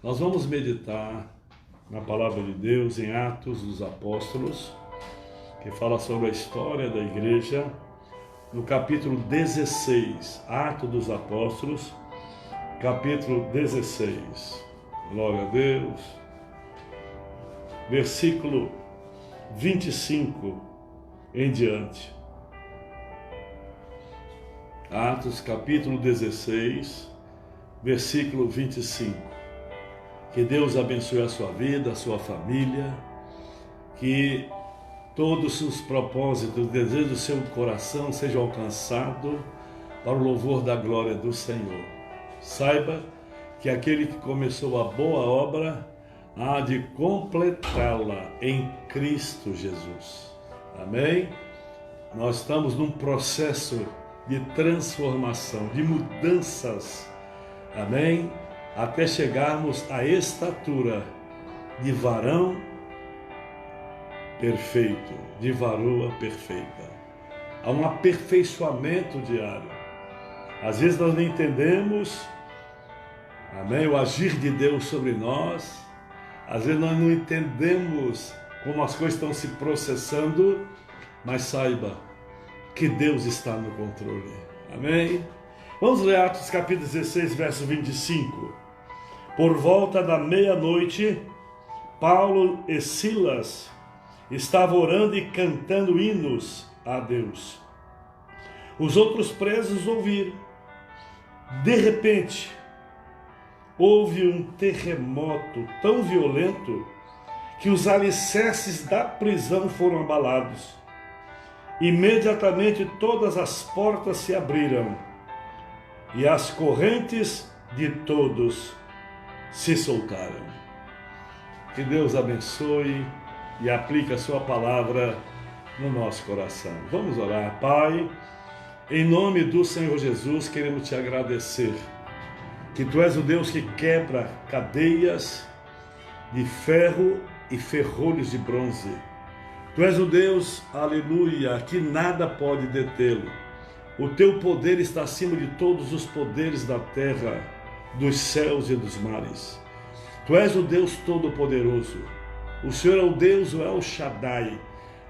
Nós vamos meditar na palavra de Deus em Atos dos Apóstolos, que fala sobre a história da igreja, no capítulo 16, Atos dos Apóstolos, capítulo 16. Glória a Deus. Versículo 25 em diante. Atos capítulo 16, versículo 25. Que Deus abençoe a sua vida, a sua família, que todos os propósitos, desejos do seu coração sejam alcançados para o louvor da glória do Senhor. Saiba que aquele que começou a boa obra há de completá-la em Cristo Jesus. Amém? Nós estamos num processo de transformação, de mudanças. Amém? Até chegarmos à estatura de varão perfeito, de varoa perfeita. Há um aperfeiçoamento diário. Às vezes nós não entendemos, amém, o agir de Deus sobre nós. Às vezes nós não entendemos como as coisas estão se processando, mas saiba que Deus está no controle. Amém? Vamos ler Atos capítulo 16, verso 25. Por volta da meia-noite, Paulo e Silas estavam orando e cantando hinos a Deus. Os outros presos ouviram. De repente, houve um terremoto tão violento que os alicerces da prisão foram abalados. Imediatamente todas as portas se abriram e as correntes de todos se soltaram. Que Deus abençoe e aplique a sua palavra no nosso coração. Vamos orar. Pai, em nome do Senhor Jesus, queremos te agradecer que tu és o Deus que quebra cadeias de ferro e ferrolhos de bronze. Tu és o Deus, aleluia, que nada pode detê-lo. O teu poder está acima de todos os poderes da terra, dos céus e dos mares. Tu és o Deus Todo-Poderoso. O Senhor é o Deus, o El Shaddai,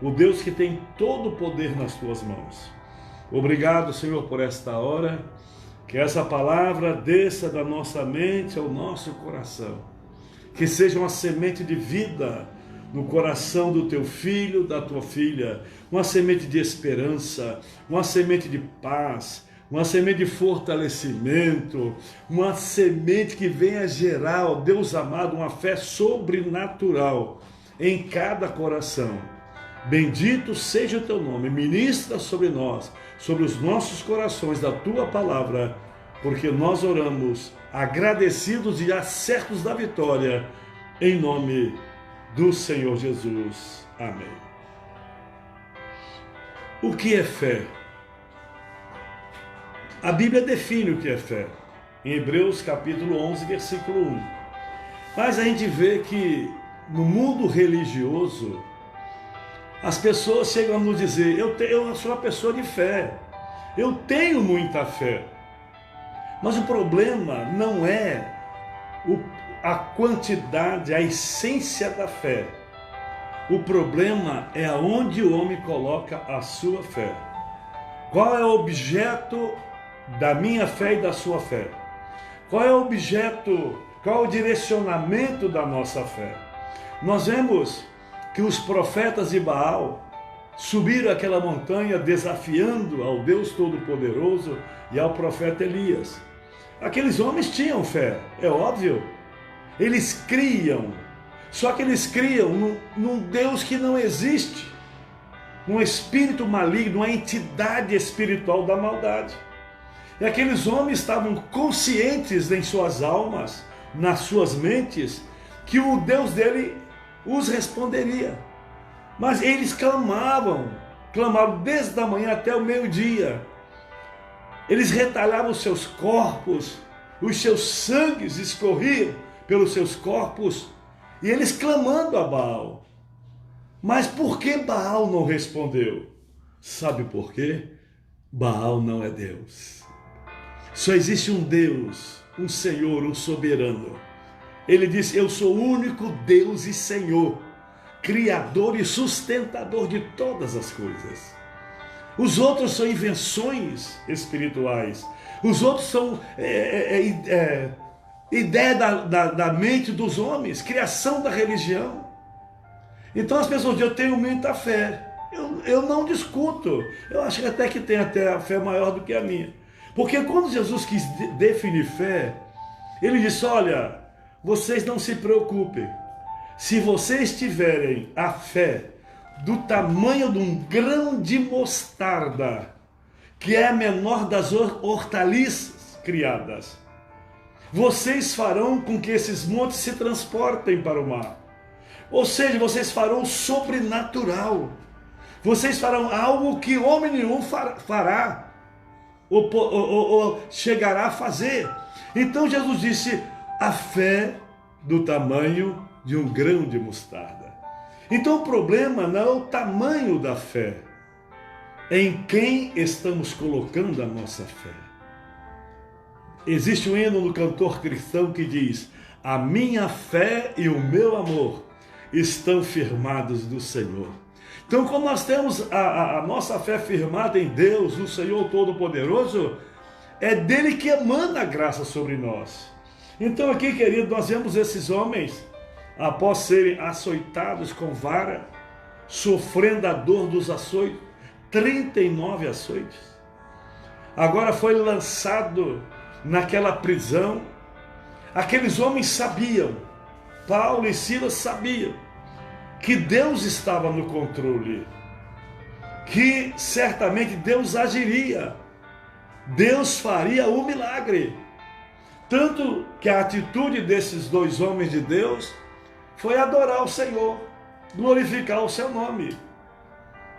o Deus que tem todo o poder nas tuas mãos. Obrigado, Senhor, por esta hora. Que essa palavra desça da nossa mente ao nosso coração. Que seja uma semente de vida no coração do teu filho, da tua filha. Uma semente de esperança, uma semente de paz, uma semente de fortalecimento, uma semente que venha gerar, ó Deus amado, uma fé sobrenatural em cada coração. Bendito seja o teu nome, ministra sobre nós, sobre os nossos corações da tua palavra, porque nós oramos agradecidos e certos da vitória, em nome do Senhor Jesus. Amém. O que é fé? A Bíblia define o que é fé, em Hebreus capítulo 11, versículo 1. Mas a gente vê que no mundo religioso, as pessoas chegam a nos dizer, eu sou uma pessoa de fé, eu tenho muita fé. Mas o problema não é a quantidade, a essência da fé. O problema é aonde o homem coloca a sua fé. Qual é o objeto da minha fé e da sua fé? Qual é o objeto, qual é o direcionamento da nossa fé? Nós vemos que os profetas de Baal subiram aquela montanha desafiando ao Deus Todo-Poderoso e ao profeta Elias. Aqueles homens tinham fé, é óbvio. Eles criam, só que eles criam num Deus que não existe, num espírito maligno, uma entidade espiritual da maldade. E aqueles homens estavam conscientes em suas almas, nas suas mentes, que o Deus dele os responderia. Mas eles clamaram desde a manhã até o meio-dia. Eles retalhavam os seus corpos, os seus sangues escorriam pelos seus corpos, e eles clamando a Baal. Mas por que Baal não respondeu? Sabe por quê? Baal não é Deus. Só existe um Deus, um Senhor, um soberano. Ele disse: eu sou o único Deus e Senhor, Criador e sustentador de todas as coisas. Os outros são invenções espirituais. Os outros são ideia da mente dos homens, criação da religião. Então as pessoas dizem: eu tenho muita fé. Eu não discuto. Eu acho até que tem até a fé maior do que a minha. Porque quando Jesus quis definir fé, ele disse: olha, vocês não se preocupem. Se vocês tiverem a fé do tamanho de um grão de mostarda, que é a menor das hortaliças criadas, vocês farão com que esses montes se transportem para o mar. Ou seja, vocês farão o sobrenatural. Vocês farão algo que homem nenhum fará ou chegará a fazer. Então Jesus disse: a fé do tamanho de um grão de mostarda. Então o problema não é o tamanho da fé, é em quem estamos colocando a nossa fé. Existe um hino no cantor cristão que diz: a minha fé e o meu amor estão firmados no Senhor. Então, quando nós temos a nossa fé firmada em Deus, no Senhor Todo-Poderoso, é dele que emana a graça sobre nós. Então aqui, querido, nós vemos esses homens, após serem açoitados com vara, sofrendo a dor dos açoites, 39 açoites. Agora foi lançado naquela prisão. Aqueles homens sabiam, Paulo e Silas sabiam, que Deus estava no controle, que certamente Deus agiria, Deus faria o milagre. Tanto que a atitude desses dois homens de Deus foi adorar o Senhor, glorificar o seu nome.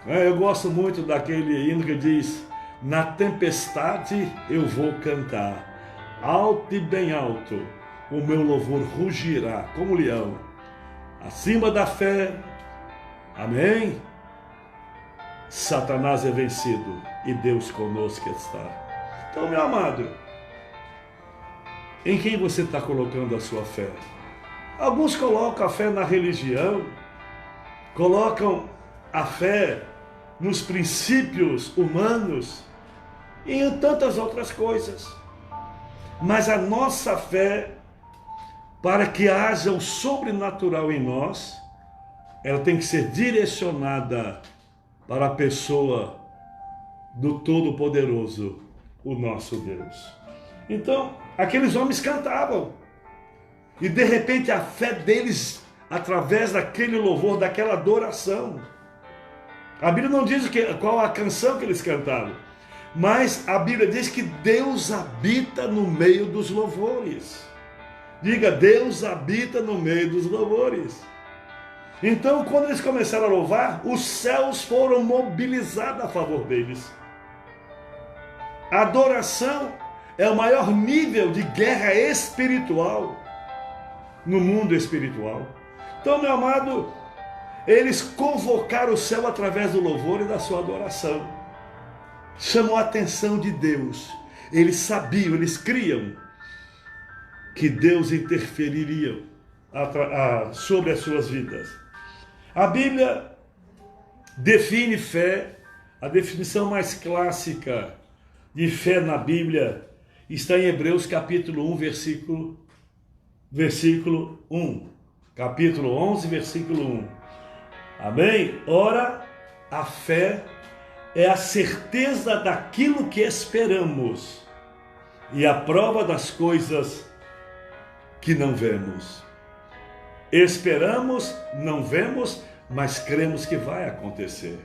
Eu gosto muito daquele hino que diz: na tempestade eu vou cantar, alto e bem alto, o meu louvor rugirá como leão. Acima da fé, amém? Satanás é vencido e Deus conosco está. Então, meu amado, em quem você está colocando a sua fé? Alguns colocam a fé na religião, colocam a fé nos princípios humanos e em tantas outras coisas. Mas a nossa fé, para que haja o sobrenatural em nós, ela tem que ser direcionada para a pessoa do Todo-Poderoso, o nosso Deus. Então, aqueles homens cantavam, e de repente a fé deles, através daquele louvor, daquela adoração, a Bíblia não diz qual a canção que eles cantaram, mas a Bíblia diz que Deus habita no meio dos louvores. Diga: Deus habita no meio dos louvores. Então, quando eles começaram a louvar, os céus foram mobilizados a favor deles. A adoração é o maior nível de guerra espiritual no mundo espiritual. Então, meu amado, eles convocaram o céu através do louvor e da sua adoração. Chamou a atenção de Deus. Eles sabiam, eles criam que Deus interferiria sobre as suas vidas. A Bíblia define fé, a definição mais clássica de fé na Bíblia está em Hebreus capítulo 1, versículo 1. Capítulo 11, versículo 1. Amém? Ora, a fé é a certeza daquilo que esperamos e a prova das coisas que não vemos. Esperamos, não vemos, mas cremos que vai acontecer.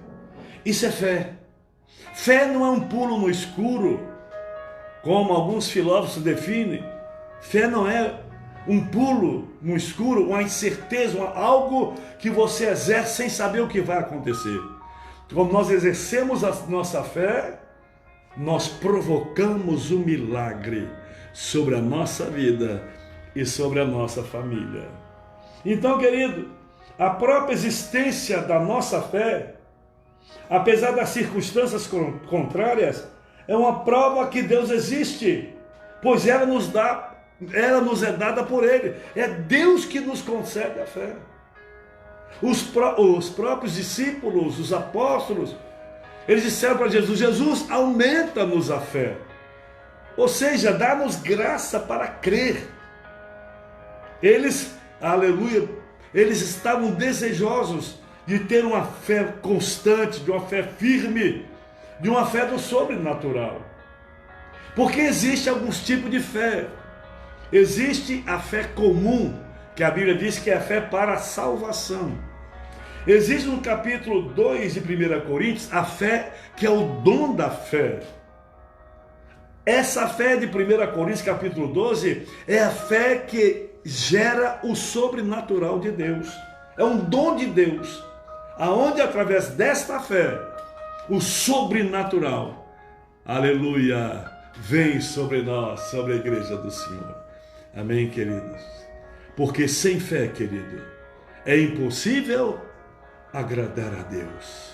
Isso é fé. Fé não é um pulo no escuro, como alguns filósofos definem. Fé não é um pulo no escuro, uma incerteza, algo que você exerce sem saber o que vai acontecer. Quando nós exercemos a nossa fé, nós provocamos o milagre sobre a nossa vida e sobre a nossa família. Então, querido, a própria existência da nossa fé, apesar das circunstâncias contrárias, é uma prova que Deus existe, pois ela nos dá ela nos é dada por Ele. É Deus que nos concede a fé. Os próprios discípulos, os apóstolos, eles disseram para Jesus: Jesus, aumenta-nos a fé. Ou seja, dá-nos graça para crer. Eles, aleluia, eles estavam desejosos de ter uma fé constante, de uma fé firme, de uma fé do sobrenatural. Porque existe alguns tipos de fé. Existe a fé comum, que a Bíblia diz que é a fé para a salvação. Existe no capítulo 2 de 1 Coríntios a fé que é o dom da fé. Essa fé de 1 Coríntios capítulo 12 é a fé que gera o sobrenatural de Deus. É um dom de Deus, aonde através desta fé, o sobrenatural, aleluia, vem sobre nós, sobre a igreja do Senhor. Amém, queridos? Porque sem fé, querido, é impossível agradar a Deus.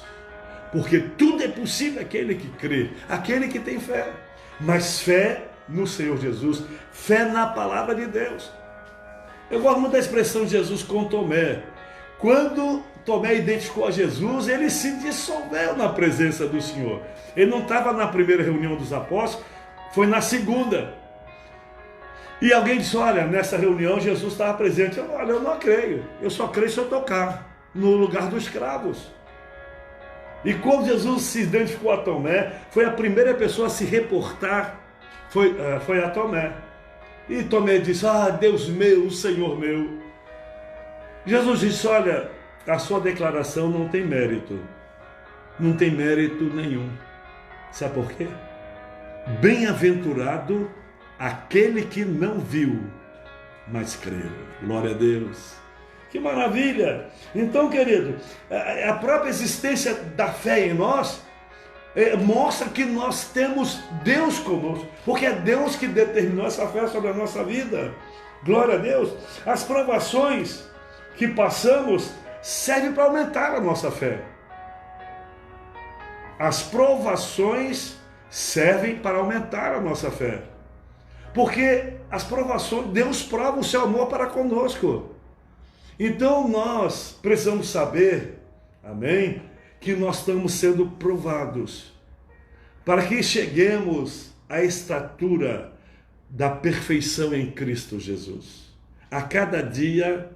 Porque tudo é possível àquele que crê, aquele que tem fé. Mas fé no Senhor Jesus, fé na palavra de Deus. Eu gosto muito da expressão de Jesus com Tomé. Quando Tomé identificou a Jesus, ele se dissolveu na presença do Senhor. Ele não estava na primeira reunião dos apóstolos, foi na segunda. E alguém disse: olha, nessa reunião Jesus estava presente. Olha, eu não creio, eu só creio se eu tocar no lugar dos escravos. E quando Jesus se identificou a Tomé, foi a primeira pessoa a se reportar, foi a Tomé. E Tomé disse: ah, Deus meu, Senhor meu. Jesus disse: olha, a sua declaração não tem mérito. Não tem mérito nenhum. Sabe por quê? Bem-aventurado aquele que não viu, mas creu. Glória a Deus. Que maravilha! Então, querido, a própria existência da fé em nós mostra que nós temos Deus conosco, porque é Deus que determinou essa fé sobre a nossa vida. Glória a Deus! As provações que passamos servem para aumentar a nossa fé. As provações servem para aumentar a nossa fé. Porque as provações, Deus prova o seu amor para conosco. Então nós precisamos saber, amém, que nós estamos sendo provados, para que cheguemos à estatura da perfeição em Cristo Jesus. A cada dia,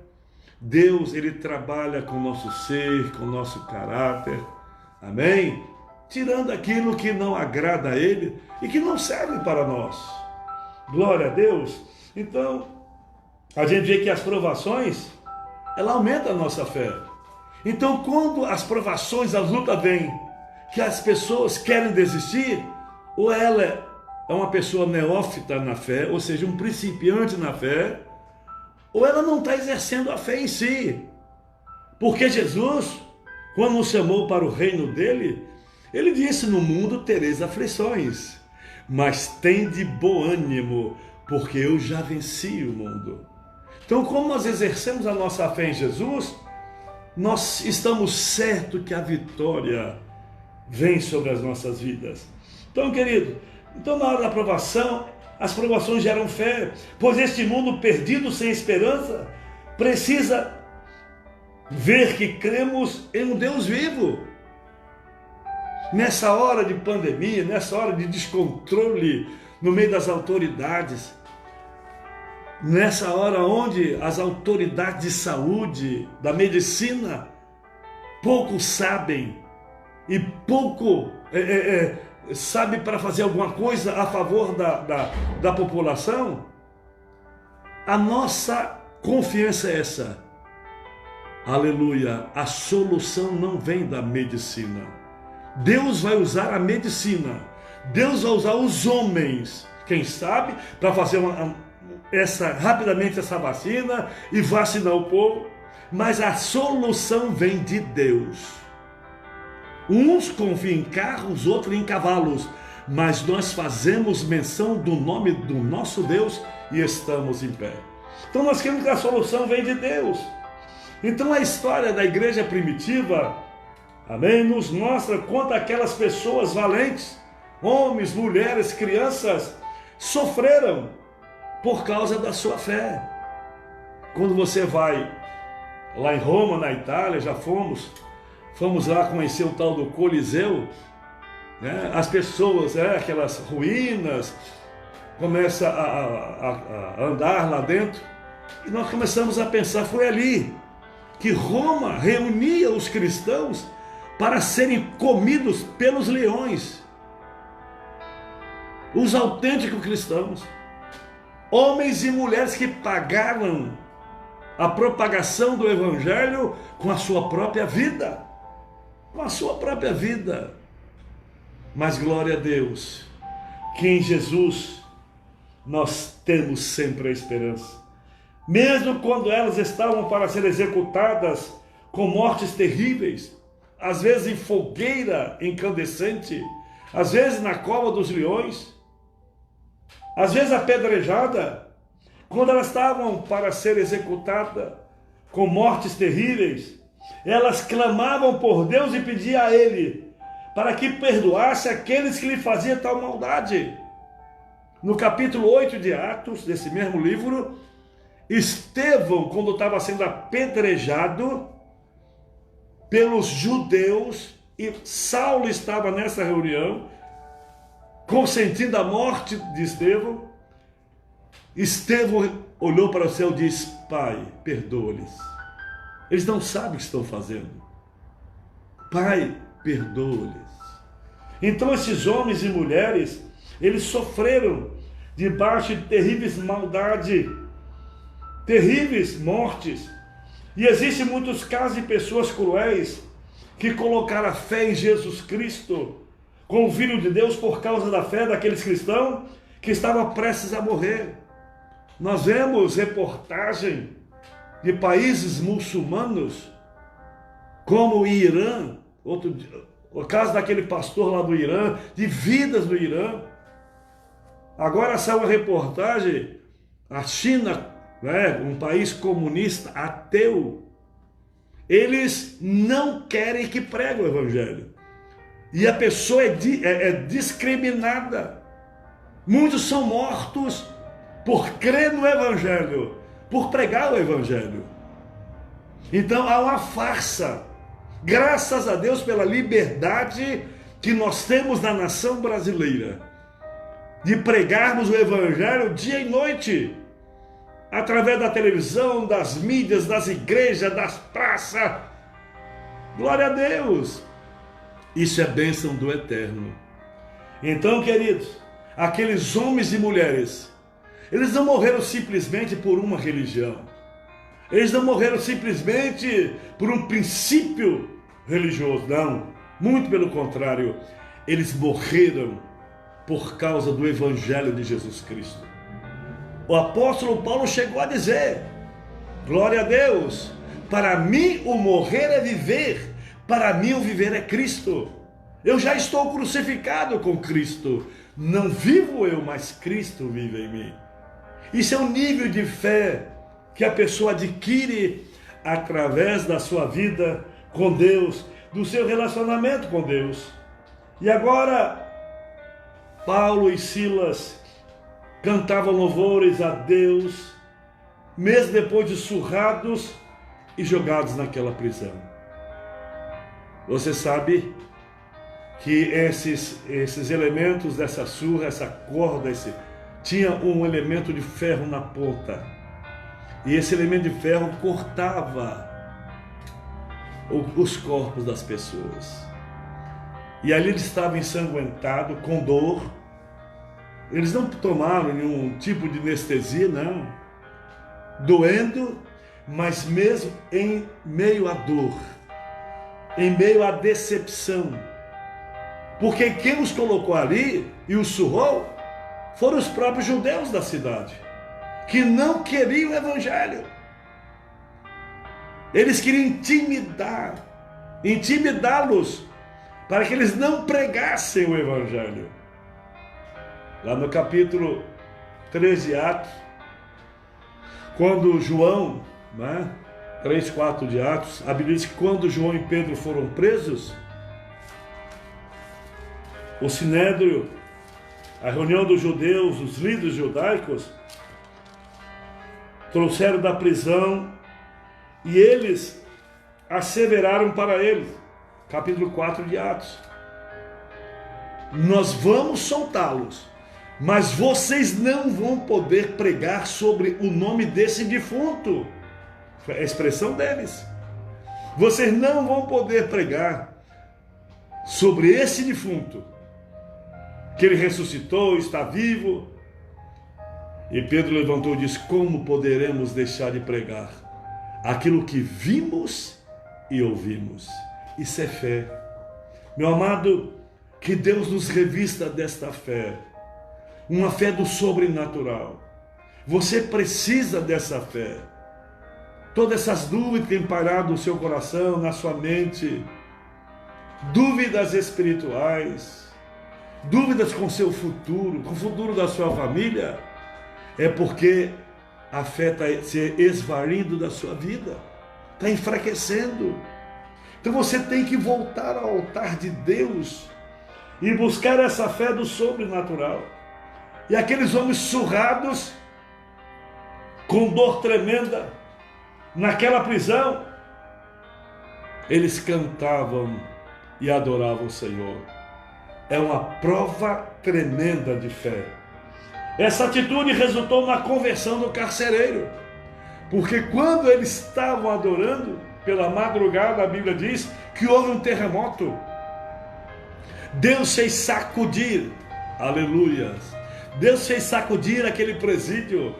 Deus, Ele trabalha com o nosso ser, com o nosso caráter, amém? Tirando aquilo que não agrada a Ele e que não serve para nós. Glória a Deus. Então, a gente vê que as provações, ela aumenta a nossa fé. Então, quando as provações, as lutas vêm, que as pessoas querem desistir, ou ela é uma pessoa neófita na fé, ou seja, um principiante na fé, ou ela não está exercendo a fé em si. Porque Jesus, quando nos chamou para o reino dele, ele disse: no mundo tereis aflições, mas tende bom ânimo, porque eu já venci o mundo. Então, como nós exercemos a nossa fé em Jesus, nós estamos certos que a vitória vem sobre as nossas vidas. Então, querido, na hora da aprovação, as provações geram fé, pois este mundo perdido, sem esperança, precisa ver que cremos em um Deus vivo. Nessa hora de pandemia, nessa hora de descontrole no meio das autoridades, nessa hora onde as autoridades de saúde, da medicina, pouco sabem e pouco sabe para fazer alguma coisa a favor da população, a nossa confiança é essa. Aleluia, a solução não vem da medicina. Deus vai usar a medicina, Deus vai usar os homens, quem sabe, para fazer rapidamente essa vacina e vacinar o povo, mas a solução vem de Deus. Uns confiam em carros, outros em cavalos, mas nós fazemos menção do nome do nosso Deus e estamos em pé. Então nós queremos que a solução vem de Deus. Então a história da igreja primitiva, amém, nos mostra quanto aquelas pessoas valentes, homens, mulheres, crianças, sofreram por causa da sua fé. Quando você vai lá em Roma, na Itália, já fomos lá conhecer o tal do Coliseu, né? As pessoas, aquelas ruínas, começam a andar lá dentro, e nós começamos a pensar, foi ali que Roma reunia os cristãos para serem comidos pelos leões. Os autênticos cristãos, homens e mulheres que pagaram a propagação do Evangelho com a sua própria vida. Com a sua própria vida. Mas glória a Deus, que em Jesus nós temos sempre a esperança. Mesmo quando elas estavam para ser executadas com mortes terríveis, às vezes em fogueira incandescente, às vezes na cova dos leões, às vezes apedrejada, quando elas estavam para ser executadas com mortes terríveis, elas clamavam por Deus e pediam a Ele para que perdoasse aqueles que lhe faziam tal maldade. No capítulo 8 de Atos, desse mesmo livro, Estevão, quando estava sendo apedrejado pelos judeus, e Saulo estava nessa reunião, consentindo a morte de Estevão, Estevão olhou para o céu e disse: Pai, perdoa-lhes. Eles não sabem o que estão fazendo. Pai, perdoa-lhes. Então esses homens e mulheres, eles sofreram debaixo de terríveis maldades, terríveis mortes. E existem muitos casos de pessoas cruéis que colocaram a fé em Jesus Cristo como o Filho de Deus por causa da fé daqueles cristãos que estavam prestes a morrer. Nós vemos reportagem de países muçulmanos, como o Irã, o caso daquele pastor lá do Irã, de vidas do Irã. Agora saiu uma reportagem, a China, um país comunista, ateu, eles não querem que pregue o Evangelho. E a pessoa é discriminada. Muitos são mortos por crer no Evangelho, por pregar o Evangelho. Então há uma farsa. Graças a Deus pela liberdade que nós temos na nação brasileira, de pregarmos o Evangelho dia e noite, através da televisão, das mídias, das igrejas, das praças. Glória a Deus! Isso é bênção do Eterno. Então, queridos, aqueles homens e mulheres, eles não morreram simplesmente por uma religião. Eles não morreram simplesmente por um princípio religioso, não. Muito pelo contrário, eles morreram por causa do Evangelho de Jesus Cristo. O apóstolo Paulo chegou a dizer, glória a Deus, para mim o morrer é viver, para mim o viver é Cristo. Eu já estou crucificado com Cristo. Não vivo eu, mas Cristo vive em mim. Isso é um nível de fé que a pessoa adquire através da sua vida com Deus, do seu relacionamento com Deus. E agora, Paulo e Silas cantavam louvores a Deus, mesmo depois de surrados e jogados naquela prisão. Você sabe que esses elementos dessa surra, essa corda, tinha um elemento de ferro na ponta. E esse elemento de ferro cortava os corpos das pessoas. E ali eles estavam ensanguentados, com dor. Eles não tomaram nenhum tipo de anestesia, não. Doendo, mas mesmo em meio à dor, em meio à decepção. Porque quem os colocou ali e os surrou foram os próprios judeus da cidade, que não queriam o Evangelho. Eles queriam intimidá-los, para que eles não pregassem o Evangelho. Lá no capítulo 3 de Atos, quando João, 3, 4 de Atos, a Bíblia diz que quando João e Pedro foram presos, o Sinédrio, a reunião dos judeus, os líderes judaicos, trouxeram da prisão e eles asseveraram para eles, capítulo 4 de Atos: nós vamos soltá-los, mas vocês não vão poder pregar sobre o nome desse defunto. É a expressão deles. Vocês não vão poder pregar sobre esse defunto, que ele ressuscitou, está vivo. E Pedro levantou e disse: como poderemos deixar de pregar aquilo que vimos e ouvimos? Isso é fé. Meu amado, que Deus nos revista desta fé, uma fé do sobrenatural. Você precisa dessa fé. Todas essas dúvidas que têm parado no seu coração, na sua mente, dúvidas espirituais, dúvidas com seu futuro, com o futuro da sua família, é porque a fé está se esvaindo da sua vida, está enfraquecendo. Então você tem que voltar ao altar de Deus e buscar essa fé do sobrenatural. E aqueles homens surrados, com dor tremenda, naquela prisão, eles cantavam e adoravam o Senhor. É uma prova tremenda de fé. Essa atitude resultou na conversão do carcereiro, porque quando eles estavam adorando, pela madrugada, a Bíblia diz que houve um terremoto. Deus fez sacudir, aleluia, Deus fez sacudir aquele presídio,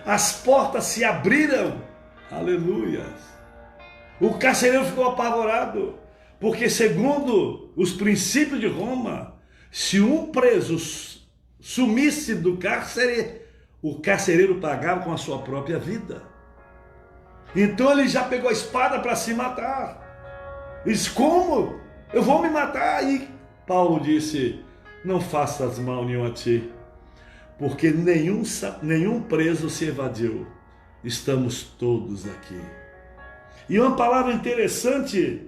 as portas se abriram, aleluia. O carcereiro ficou apavorado, porque segundo os princípios de Roma, se um preso sumisse do cárcere, o carcereiro pagava com a sua própria vida. Então ele já pegou a espada para se matar. Ele disse: como? Eu vou me matar. E Paulo disse: não faças mal nenhum a ti, porque nenhum preso se evadiu. Estamos todos aqui. E uma palavra interessante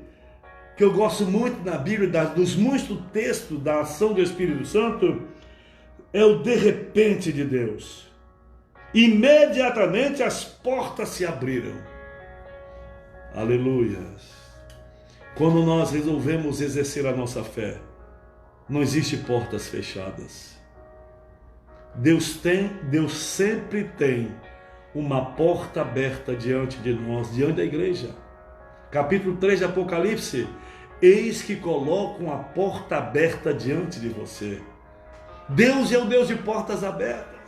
que eu gosto muito na Bíblia, dos muitos textos da ação do Espírito Santo, é o de repente de Deus. Imediatamente as portas se abriram. Aleluia. Quando nós resolvemos exercer a nossa fé, não existe portas fechadas. Deus sempre tem uma porta aberta diante de nós, diante da igreja. Capítulo 3 de Apocalipse: eis que colocam a porta aberta diante de você. Deus é o Deus de portas abertas.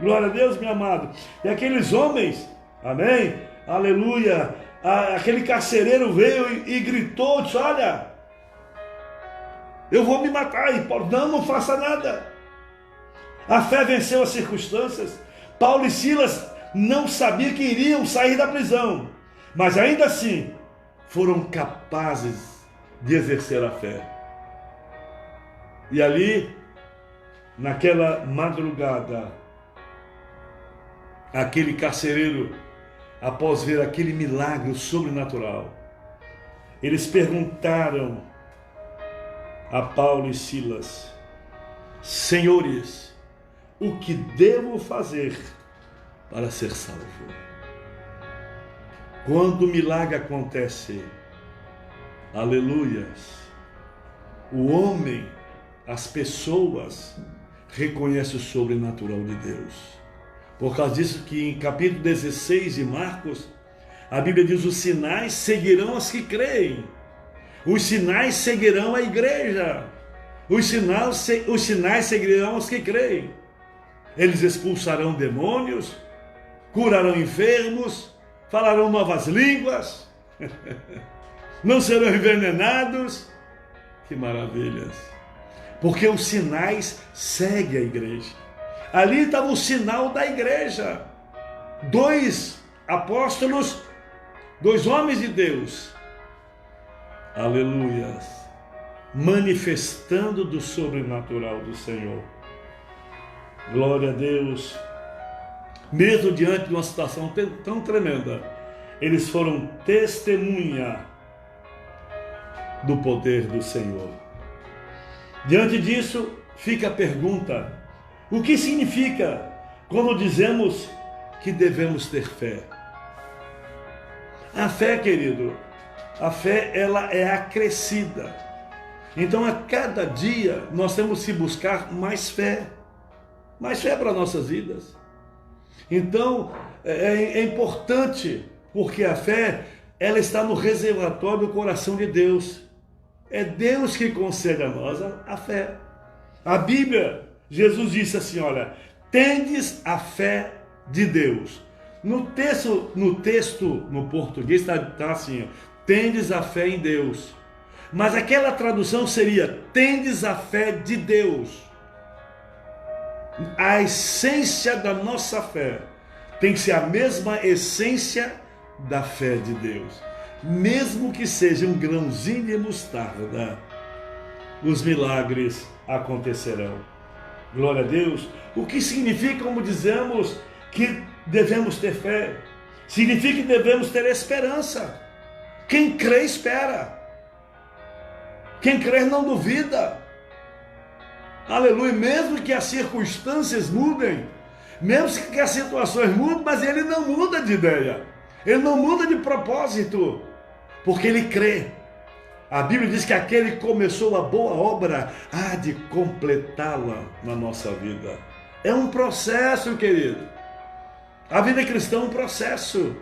Glória a Deus, meu amado. E aqueles homens, amém, aleluia, aquele carcereiro veio e gritou, disse: olha, eu vou me matar. E Paulo: não faça nada. A fé venceu as circunstâncias. Paulo e Silas não sabiam que iriam sair da prisão, mas ainda assim foram capazes de exercer a fé. E ali, naquela madrugada, aquele carcereiro, após ver aquele milagre sobrenatural, eles perguntaram a Paulo e Silas: senhores, o que devo fazer para ser salvo? Quando o milagre acontece, aleluias, o homem, as pessoas reconhecem o sobrenatural de Deus. Por causa disso que em capítulo 16 de Marcos, a Bíblia diz: os sinais seguirão os que creem. Os sinais seguirão a igreja. Os sinais seguirão os que creem. Eles expulsarão demônios, curarão enfermos, falarão novas línguas, não serão envenenados. Que maravilhas! Porque os sinais seguem a igreja. Ali estava o sinal da igreja. 2 apóstolos, 2 homens de Deus, aleluias, manifestando do sobrenatural do Senhor. Glória a Deus. Mesmo diante de uma situação tão tremenda, eles foram testemunha do poder do Senhor. Diante disso, fica a pergunta: o que significa quando dizemos que devemos ter fé? A fé, querido, a fé ela é acrescida. Então a cada dia nós temos que buscar mais fé para nossas vidas. Então é importante, porque a fé ela está no reservatório do coração de Deus. É Deus que concede a nós a fé. A Bíblia, Jesus disse assim, olha, tendes a fé de Deus. No texto, no português está assim, tendes a fé em Deus. Mas aquela tradução seria, tendes a fé de Deus. A essência da nossa fé tem que ser a mesma essência da fé de Deus. Mesmo que seja um grãozinho de mostarda, os milagres acontecerão. Glória a Deus. O que significa, como dizemos, que devemos ter fé? Significa que devemos ter esperança. Quem crê, espera. Quem crê não duvida. Aleluia. Mesmo que as circunstâncias mudem, mesmo que as situações mudem, mas ele não muda de ideia. Ele não muda de propósito, porque ele crê. A Bíblia diz que aquele que começou a boa obra há de completá-la na nossa vida. É um processo, querido. A vida cristã é um processo.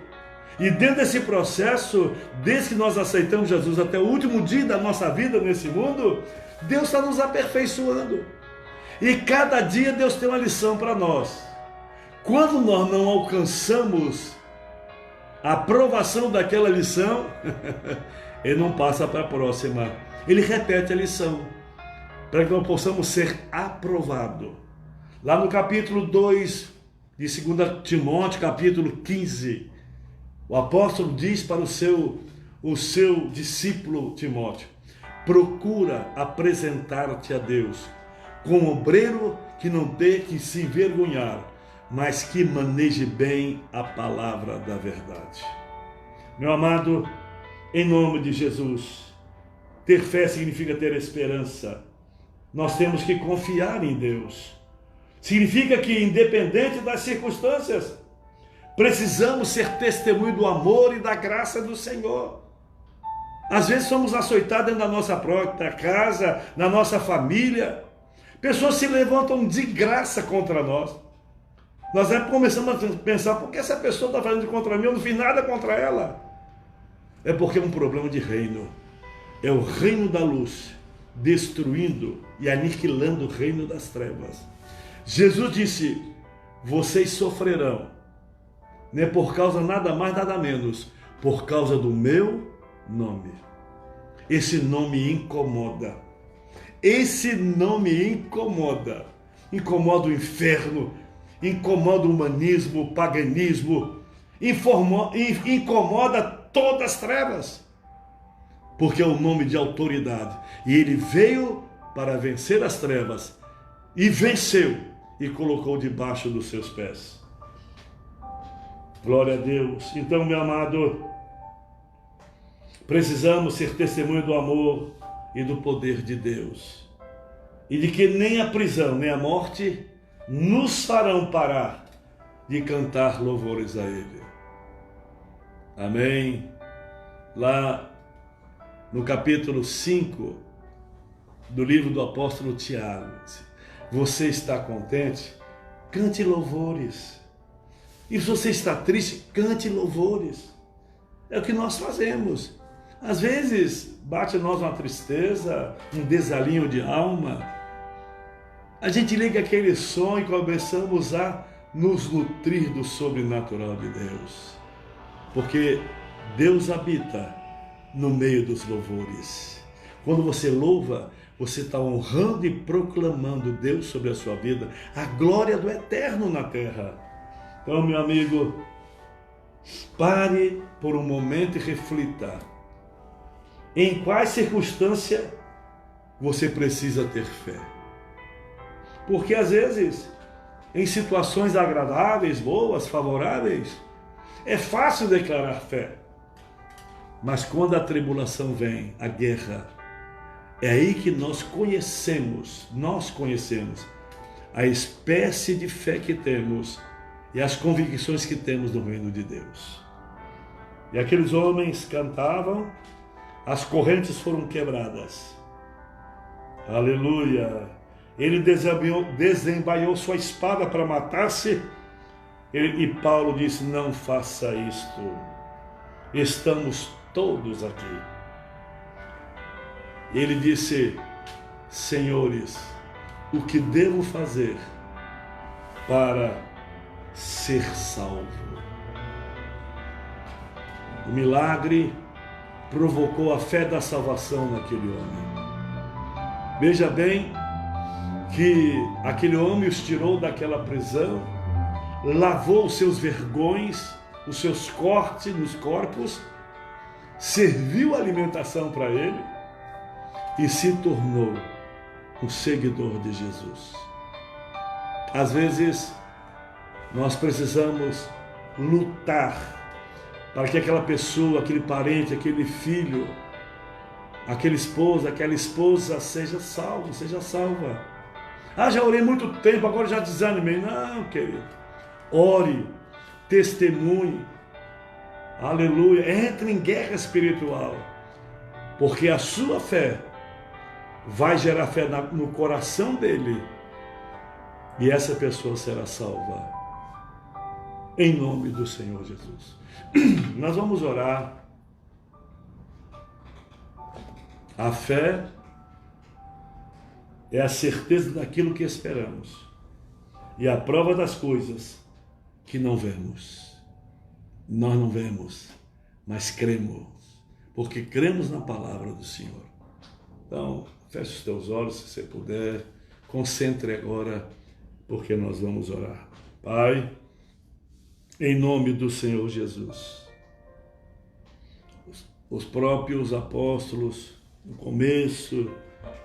E dentro desse processo, desde que nós aceitamos Jesus até o último dia da nossa vida nesse mundo, Deus está nos aperfeiçoando. E cada dia Deus tem uma lição para nós. Quando nós não alcançamos a aprovação daquela lição, ele não passa para a próxima. Ele repete a lição, para que nós possamos ser aprovados. Lá no capítulo 2 de 2 Timóteo, capítulo 15, o apóstolo diz para o seu discípulo Timóteo, procura apresentar-te a Deus como obreiro que não tem que se envergonhar, mas que maneje bem a palavra da verdade. Meu amado, em nome de Jesus, ter fé significa ter esperança. Nós temos que confiar em Deus. Significa que, independente das circunstâncias, precisamos ser testemunho do amor e da graça do Senhor. Às vezes somos açoitados dentro da nossa própria casa, na nossa família. Pessoas se levantam de graça contra nós. Nós começamos a pensar, por que essa pessoa está fazendo contra mim? Eu não fiz nada contra ela. É porque é um problema de reino. É o reino da luz destruindo e aniquilando o reino das trevas. Jesus disse, vocês sofrerão, não é por causa nada mais, nada menos, por causa do meu nome. Esse nome incomoda. Esse nome incomoda. Incomoda o inferno, incomoda o humanismo, o paganismo, incomoda todas as trevas, porque é um nome de autoridade. E ele veio para vencer as trevas, e venceu, e colocou debaixo dos seus pés. Glória a Deus. Então, meu amado, precisamos ser testemunho do amor e do poder de Deus, e de que nem a prisão, nem a morte nos farão parar de cantar louvores a Ele. Amém. Lá no capítulo 5 do livro do apóstolo Tiago, você está contente? Cante louvores. E se você está triste, cante louvores. É o que nós fazemos. Às vezes bate em nós uma tristeza, um desalinho de alma. A gente liga aquele som e começamos a nos nutrir do sobrenatural de Deus. Porque Deus habita no meio dos louvores. Quando você louva, você está honrando e proclamando Deus sobre a sua vida, a glória do eterno na terra. Então, meu amigo, pare por um momento e reflita. Em quais circunstâncias você precisa ter fé? Porque às vezes, em situações agradáveis, boas, favoráveis, é fácil declarar fé. Mas quando a tribulação vem, a guerra, é aí que nós conhecemos a espécie de fé que temos e as convicções que temos no reino de Deus. E aqueles homens cantavam, as correntes foram quebradas. Aleluia! Ele desembaiou sua espada para matar-se, e Paulo disse: não faça isto, estamos todos aqui. Ele disse: senhores, o que devo fazer para ser salvo? O milagre provocou a fé da salvação naquele homem. Veja bem que aquele homem os tirou daquela prisão, lavou os seus vergões, os seus cortes nos corpos, serviu alimentação para ele e se tornou um seguidor de Jesus. Às vezes, nós precisamos lutar para que aquela pessoa, aquele parente, aquele filho, aquela esposa seja salvo, seja salva. Ah, já orei muito tempo, agora já desanimei. Não, querido. Ore, testemunhe. Aleluia. Entre em guerra espiritual, porque a sua fé vai gerar fé no coração dele, e essa pessoa será salva. Em nome do Senhor Jesus. Nós vamos orar. A fé é a certeza daquilo que esperamos e a prova das coisas que não vemos. Nós não vemos, mas cremos, porque cremos na palavra do Senhor. Então, feche os teus olhos, se você puder, concentre agora, porque nós vamos orar. Pai, em nome do Senhor Jesus, os próprios apóstolos, no começo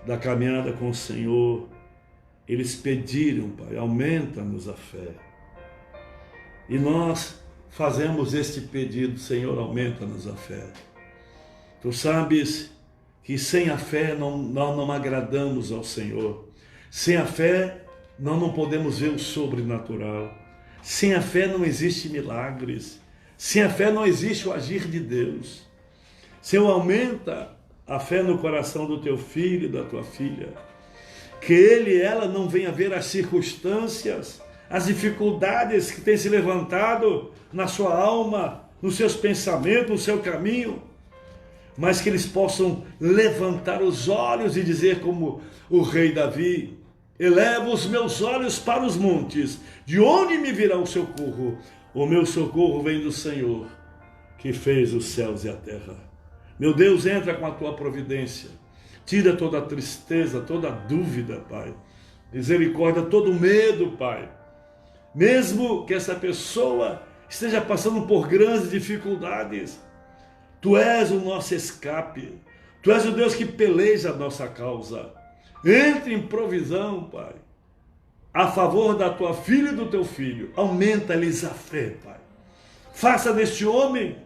da caminhada com o Senhor, eles pediram: Pai, aumenta-nos a fé. E nós fazemos este pedido: Senhor, aumenta-nos a fé. Tu sabes que sem a fé nós não agradamos ao Senhor. Sem a fé nós não podemos ver o sobrenatural. Sem a fé não existe milagres. Sem a fé não existe o agir de Deus. Senhor, aumenta a fé no coração do teu filho e da tua filha. Que ele e ela não venham ver as circunstâncias, as dificuldades que têm se levantado na sua alma, nos seus pensamentos, no seu caminho, mas que eles possam levantar os olhos e dizer como o rei Davi: elevo os meus olhos para os montes, de onde me virá o socorro? O meu socorro vem do Senhor, que fez os céus e a terra. Meu Deus, entra com a tua providência, tira toda a tristeza, toda a dúvida, Pai, misericórdia, todo o medo, Pai. Mesmo que essa pessoa esteja passando por grandes dificuldades, Tu és o nosso escape, Tu és o Deus que peleja a nossa causa. Entre em provisão, Pai, a favor da tua filha e do teu filho. Aumenta-lhes a fé, Pai. Faça deste homem,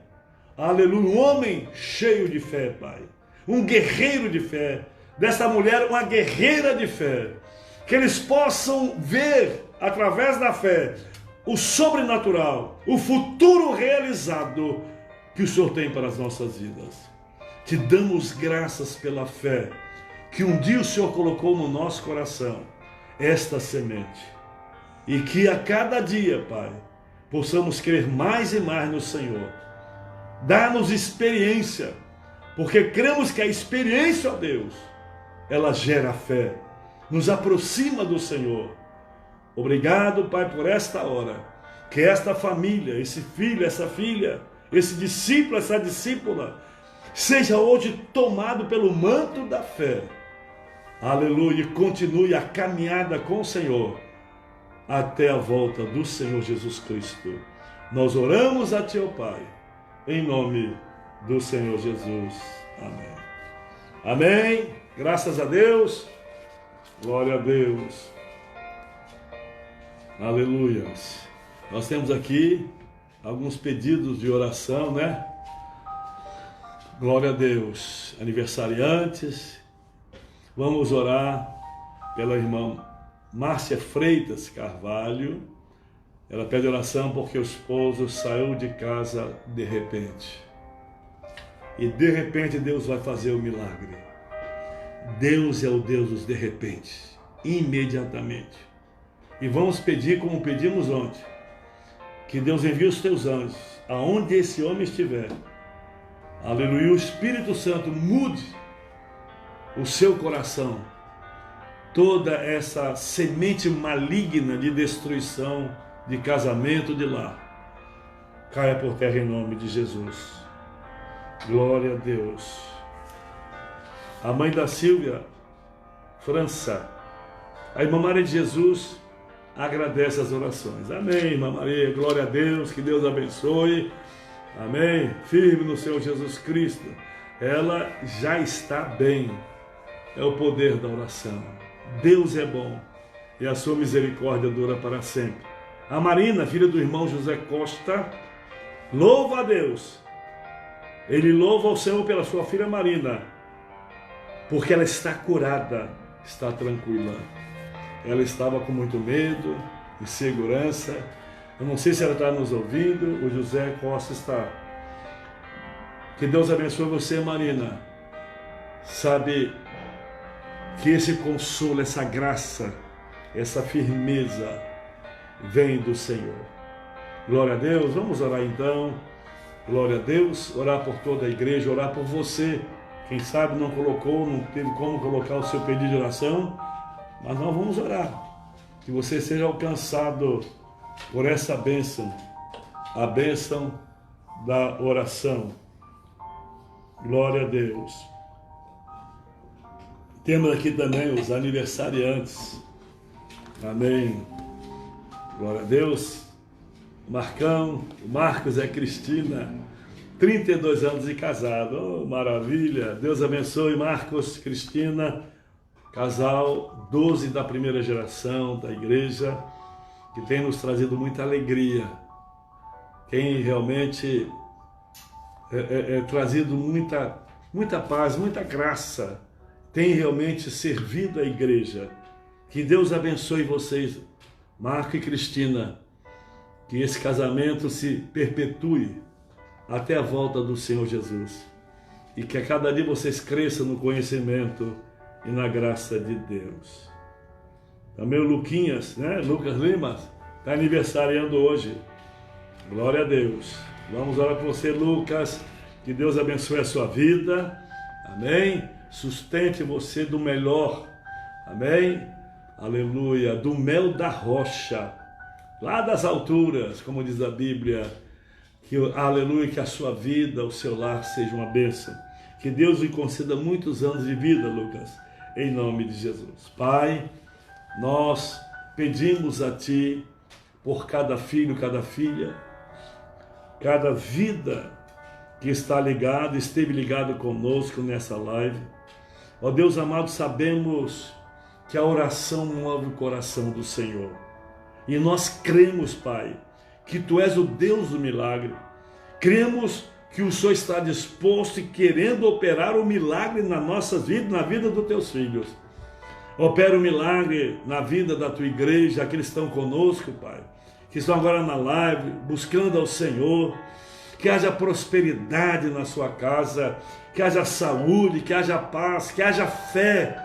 aleluia, um homem cheio de fé, Pai. Um guerreiro de fé. Dessa mulher, uma guerreira de fé. Que eles possam ver, através da fé, o sobrenatural, o futuro realizado que o Senhor tem para as nossas vidas. Te damos graças pela fé que um dia o Senhor colocou no nosso coração, esta semente. E que a cada dia, Pai, possamos crer mais e mais no Senhor. Dá-nos experiência, porque cremos que a experiência, ó Deus, ela gera fé, nos aproxima do Senhor. Obrigado, Pai, por esta hora, que esta família, esse filho, essa filha, esse discípulo, essa discípula, seja hoje tomado pelo manto da fé. Aleluia, e continue a caminhada com o Senhor, até a volta do Senhor Jesus Cristo. Nós oramos a Ti, ó Pai, em nome do Senhor Jesus. Amém. Amém. Graças a Deus. Glória a Deus. Aleluia. Nós temos aqui alguns pedidos de oração, né? Glória a Deus. Aniversariantes. Vamos orar pela irmã Márcia Freitas Carvalho, Ela pede oração porque o esposo saiu de casa de repente. E de repente Deus vai fazer o milagre. Deus é o Deus dos de repente, imediatamente. E vamos pedir como pedimos ontem, que Deus envie os teus anjos, aonde esse homem estiver. Aleluia, o Espírito Santo mude o seu coração. Toda essa semente maligna de destruição, de casamento de lá, caia por terra em nome de Jesus. Glória a Deus. A mãe da Silvia, França, a irmã Maria de Jesus, agradece as orações. Amém, irmã Maria, glória a Deus, que Deus abençoe. Amém, firme no Senhor Jesus Cristo. Ela já está bem. É o poder da oração. Deus é bom e a sua misericórdia dura para sempre. A Marina, filha do irmão José Costa, louva a Deus. Ele louva ao Senhor pela sua filha Marina, porque ela está curada, está tranquila. Ela estava com muito medo, insegurança. Eu não sei se ela está nos ouvindo, o José Costa está. Que Deus abençoe você, Marina. Sabe que esse consolo, essa graça, essa firmeza vem do Senhor. Glória a Deus. Vamos orar então. Glória a Deus. Orar por toda a igreja, orar por você. Quem sabe não colocou, não teve como colocar o seu pedido de oração, mas nós vamos orar. Que você seja alcançado por essa bênção, a bênção da oração. Glória a Deus. Temos aqui também os aniversariantes. Amém. Glória a Deus. Marcão, o Marcos e a Cristina, 32 anos de casado. Oh, maravilha. Deus abençoe Marcos, Cristina, casal 12 da primeira geração da igreja, que tem nos trazido muita alegria. Tem realmente trazido muita paz, muita graça. Tem realmente servido a igreja. Que Deus abençoe vocês, Marco e Cristina. Que esse casamento se perpetue até a volta do Senhor Jesus. E que a cada dia vocês cresçam no conhecimento e na graça de Deus. Também o Luquinhas, né? Lucas Lima, está aniversariando hoje. Glória a Deus. Vamos orar por você, Lucas. Que Deus abençoe a sua vida. Amém. Sustente você do melhor. Amém. Aleluia. Do mel da rocha. Lá das alturas, como diz a Bíblia. Que, aleluia, que a sua vida, o seu lar seja uma bênção. Que Deus lhe conceda muitos anos de vida, Lucas. Em nome de Jesus. Pai, nós pedimos a Ti por cada filho, cada filha, cada vida que está ligado, esteve ligado conosco nessa live. Ó Deus amado, sabemos que a oração move o coração do Senhor. E nós cremos, Pai, que Tu és o Deus do milagre. Cremos que o Senhor está disposto e querendo operar o milagre na nossa vida, na vida dos Teus filhos. Opera o milagre na vida da Tua igreja, aqueles que estão conosco, Pai, que estão agora na live, buscando ao Senhor. Que haja prosperidade na sua casa, que haja saúde, que haja paz, que haja fé,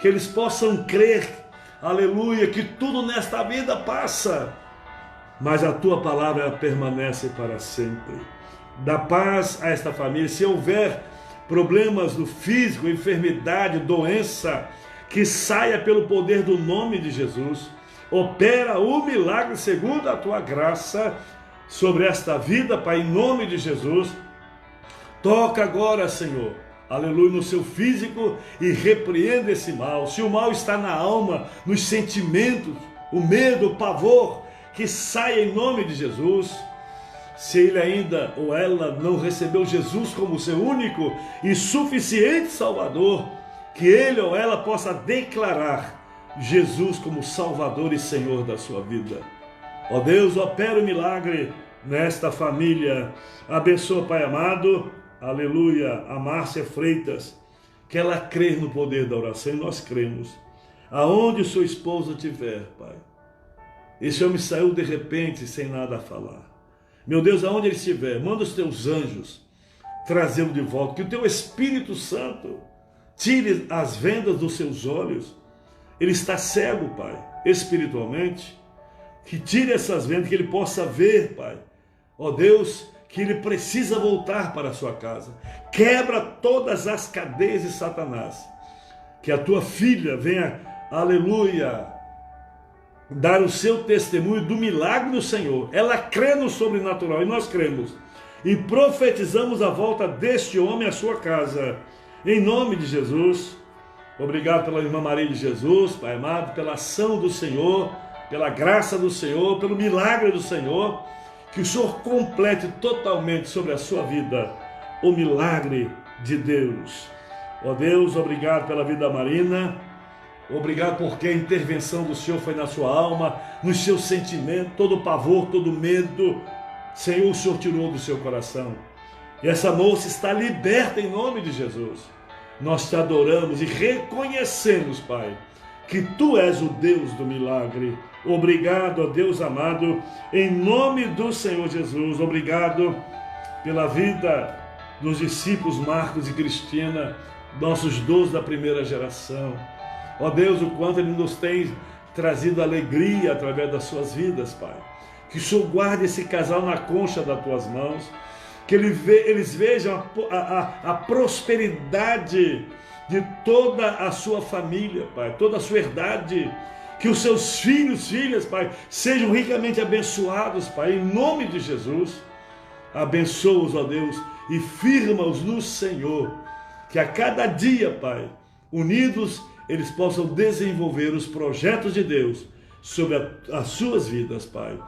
que eles possam crer, aleluia, que tudo nesta vida passa, mas a Tua palavra permanece para sempre. Dá paz a esta família. Se houver problemas no físico, enfermidade, doença, que saia pelo poder do nome de Jesus. Opera o milagre segundo a Tua graça sobre esta vida, Pai, em nome de Jesus. Toca agora, Senhor, aleluia, no seu físico e repreenda esse mal. Se o mal está na alma, nos sentimentos, o medo, o pavor, que saia em nome de Jesus. Se ele ainda ou ela não recebeu Jesus como seu único e suficiente Salvador, que ele ou ela possa declarar Jesus como Salvador e Senhor da sua vida. Ó Deus, opera o milagre nesta família. Abençoa, Pai amado, aleluia, a Márcia Freitas, que ela crê no poder da oração, e nós cremos. Aonde sua esposa estiver, Pai, Esse homem saiu de repente, sem nada a falar. Meu Deus, aonde ele estiver, manda os teus anjos trazê-lo de volta. Que o teu Espírito Santo tire as vendas dos seus olhos. Ele está cego, Pai, espiritualmente. Que tire essas vendas, que ele possa ver, Pai. Ó Deus, que ele precisa voltar para a sua casa. Quebra todas as cadeias de Satanás. Que a tua filha venha, aleluia, dar o seu testemunho do milagre do Senhor. Ela crê no sobrenatural e nós cremos. E profetizamos a volta deste homem à sua casa. Em nome de Jesus. Obrigado pela irmã Maria de Jesus, Pai amado, pela ação do Senhor, pela graça do Senhor, pelo milagre do Senhor. Que o Senhor complete totalmente sobre a sua vida o milagre de Deus. Ó Deus, obrigado pela vida da Marina. Obrigado porque a intervenção do Senhor foi na sua alma, nos seus sentimentos, todo o pavor, todo o medo. Senhor, o Senhor tirou do seu coração. E essa moça está liberta em nome de Jesus. Nós te adoramos e reconhecemos, Pai, que Tu és o Deus do milagre. Obrigado, ó Deus amado, em nome do Senhor Jesus. Obrigado pela vida dos discípulos Marcos e Cristina, nossos 12 da primeira geração. Ó Deus, o quanto Ele nos tem trazido alegria através das suas vidas, Pai. Que o Senhor guarde esse casal na concha das Tuas mãos. Que eles vejam a prosperidade de toda a sua família, Pai. Toda a sua herdade. Que os seus filhos, filhas, Pai, sejam ricamente abençoados, Pai. Em nome de Jesus. Abençoa-os, ó Deus, e firma-os no Senhor. Que a cada dia, Pai, unidos, eles possam desenvolver os projetos de Deus sobre as suas vidas, Pai.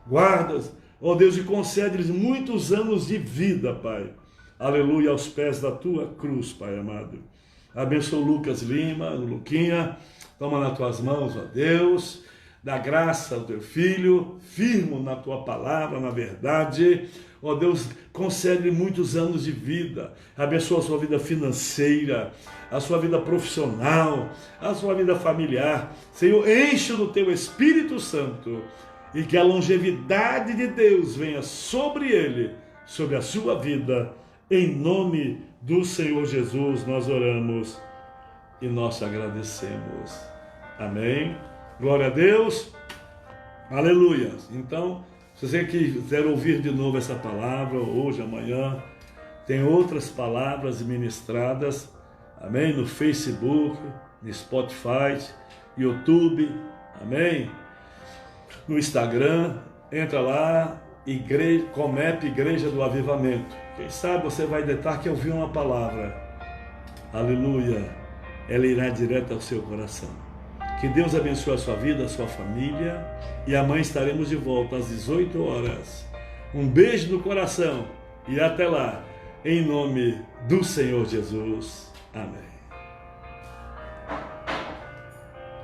Guarda-os, ó Deus, e concede-lhes muitos anos de vida, Pai. Aleluia, aos pés da Tua cruz, Pai amado. Abençoa o Lucas Lima, o Luquinha. Toma nas Tuas mãos, ó Deus. Dá graça ao Teu filho, firmo na Tua palavra, na verdade. Ó Deus, concede muitos anos de vida. Abençoa a sua vida financeira, a sua vida profissional, a sua vida familiar. Senhor, enche do Teu Espírito Santo e que a longevidade de Deus venha sobre ele, sobre a sua vida. Em nome do Senhor Jesus nós oramos e nós te agradecemos. Amém. Glória a Deus. Aleluia. Então, se você quiser ouvir de novo essa palavra, hoje, amanhã, tem outras palavras ministradas, amém? No Facebook, no Spotify, YouTube, amém? No Instagram, entra lá, Comep Igreja do Avivamento. Quem sabe você vai deitar que ouvir uma palavra, aleluia, ela irá direto ao seu coração. Que Deus abençoe a sua vida, a sua família. E amanhã estaremos de volta às 18 horas. Um beijo no coração. E até lá. Em nome do Senhor Jesus. Amém.